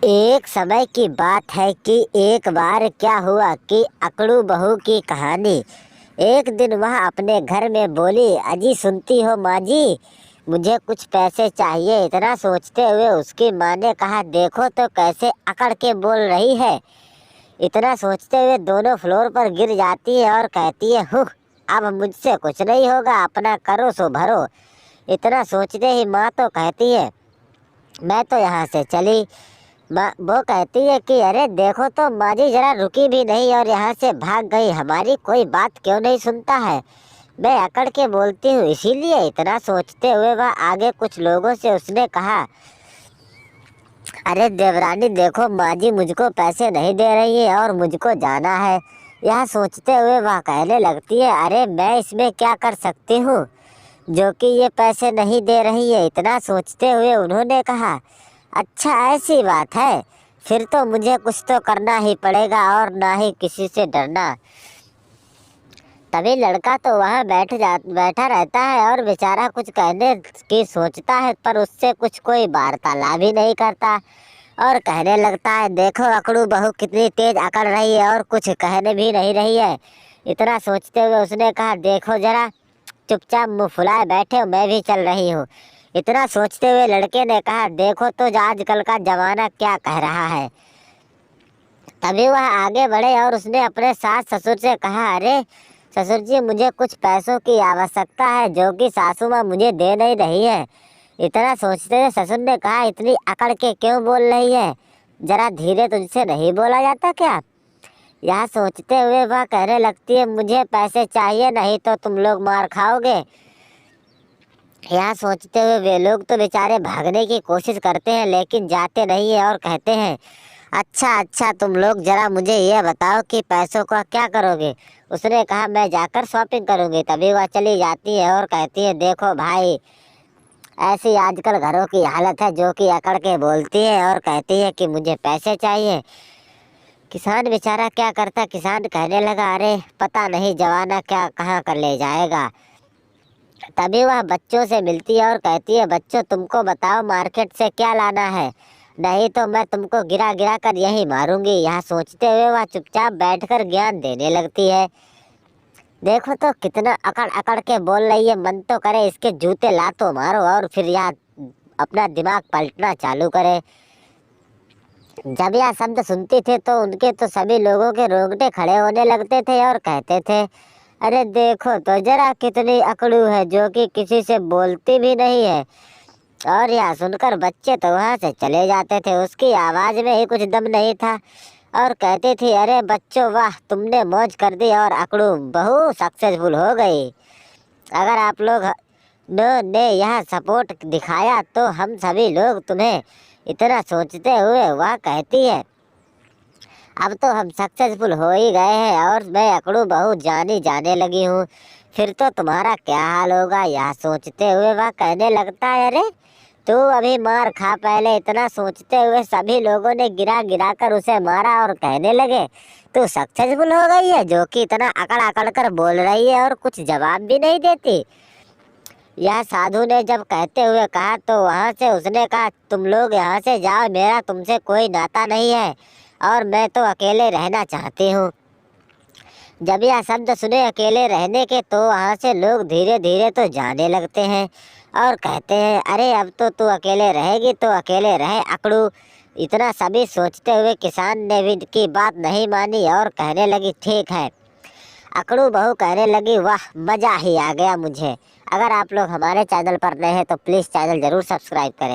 एक समय की बात है कि एक बार क्या हुआ कि अकड़ू बहू की कहानी। एक दिन वह अपने घर में बोली, अजी सुनती हो माँ जी, मुझे कुछ पैसे चाहिए। इतना सोचते हुए उसकी माँ ने कहा, देखो तो कैसे अकड़ के बोल रही है। इतना सोचते हुए दोनों फ्लोर पर गिर जाती है और कहती है, हुह, अब मुझसे कुछ नहीं होगा, अपना करो सो भरो। इतना सोचते ही माँ तो कहती है, मैं तो यहाँ से चली। माँ वो कहती है कि अरे देखो तो माँ जी जरा रुकी भी नहीं और यहाँ से भाग गई, हमारी कोई बात क्यों नहीं सुनता है। मैं अकड़ के बोलती हूँ इसीलिए। इतना सोचते हुए वह आगे कुछ लोगों से उसने कहा, अरे देवरानी देखो माँ जी मुझको पैसे नहीं दे रही है और मुझको जाना है। यह सोचते हुए वह कहने लगती है, अरे मैं इसमें क्या कर सकती हूँ जो कि ये पैसे नहीं दे रही है। इतना सोचते हुए उन्होंने कहा, अच्छा ऐसी बात है, फिर तो मुझे कुछ तो करना ही पड़ेगा और ना ही किसी से डरना। तभी लड़का तो वहाँ बैठा रहता है और बेचारा कुछ कहने की सोचता है, पर उससे कुछ कोई वार्तालाप भी नहीं करता और कहने लगता है, देखो अकड़ू बहू कितनी तेज अकड़ रही है और कुछ कहने भी नहीं रही है। इतना सोचते हुए उसने कहा, देखो जरा चुपचाप मुँह फुलाए बैठे हो, मैं भी चल रही हूँ। इतना सोचते हुए लड़के ने कहा, देखो तो आजकल का जमाना क्या कह रहा है। तभी वह आगे बढ़े और उसने अपने सास ससुर से कहा, अरे ससुर जी मुझे कुछ पैसों की आवश्यकता है जो कि सासू माँ मुझे दे नहीं रही है। इतना सोचते हुए ससुर ने कहा, इतनी अकड़ के क्यों बोल रही है, जरा धीरे तुझसे नहीं बोला जाता क्या। यह सोचते हुए वह कहने लगती है, मुझे पैसे चाहिए नहीं तो तुम लोग मार खाओगे। यह सोचते हुए वे लोग तो बेचारे भागने की कोशिश करते हैं लेकिन जाते नहीं है और कहते हैं, अच्छा अच्छा तुम लोग जरा मुझे ये बताओ कि पैसों का क्या करोगे। उसने कहा, मैं जाकर शॉपिंग करूंगी। तभी वह चली जाती है और कहती है, देखो भाई ऐसी आजकल घरों की हालत है जो कि अकड़ के बोलती है और कहती है कि मुझे पैसे चाहिए। किसान बेचारा क्या करता, किसान कहने लगा, अरे पता नहीं जमाना क्या कहाँ कर ले जाएगा। तभी वह बच्चों से मिलती है और कहती है, बच्चों तुमको बताओ मार्केट से क्या लाना है, नहीं तो मैं तुमको गिरा गिरा कर यही मारूंगी। यह सोचते हुए वह चुपचाप बैठकर ज्ञान देने लगती है। देखो तो कितना अकड़ अकड़ के बोल रही है, मन तो करे इसके जूते लातो मारो और फिर यह अपना दिमाग पलटना चालू करे। जब यह शब्द सुनती थे तो उनके तो सभी लोगों के रोंगटे खड़े होने लगते थे और कहते थे, अरे देखो तो जरा कितनी अकड़ू है जो कि किसी से बोलती भी नहीं है। और यह सुनकर बच्चे तो वहाँ से चले जाते थे, उसकी आवाज में ही कुछ दम नहीं था और कहती थी, अरे बच्चों वाह तुमने मौज कर दी और अकड़ू बहू सक्सेसफुल हो गई। अगर आप लोग ने यह सपोर्ट दिखाया तो हम सभी लोग तुम्हें। इतना सोचते हुए वह कहती है, अब तो हम सक्सेसफुल हो ही गए हैं और मैं अकड़ू बहू जानी जाने लगी हूँ, फिर तो तुम्हारा क्या हाल होगा। यह सोचते हुए वह कहने लगता है, अरे तू अभी मार खा पहले। इतना सोचते हुए सभी लोगों ने गिरा गिरा कर उसे मारा और कहने लगे, तू सक्सेसफुल हो गई है जो कि इतना अकड़ अकड़ कर बोल रही है और कुछ जवाब भी नहीं देती। यह साधु ने जब कहते हुए कहा तो वहाँ से उसने कहा, तुम लोग यहाँ से जाओ, मेरा तुमसे कोई नाता नहीं है और मैं तो अकेले रहना चाहती हूँ। जब यह शब्द सुने अकेले रहने के तो वहाँ से लोग धीरे धीरे तो जाने लगते हैं और कहते हैं, अरे अब तो तू अकेले रहेगी तो अकेले रहे अकड़ू। इतना सभी सोचते हुए किसान ने भी की बात नहीं मानी और कहने लगी, ठीक है। अकड़ू बहू कहने लगी, वाह मज़ा ही आ गया मुझे। अगर आप लोग हमारे चैनल पर नए हैं तो प्लीज़ चैनल ज़रूर सब्सक्राइब करें।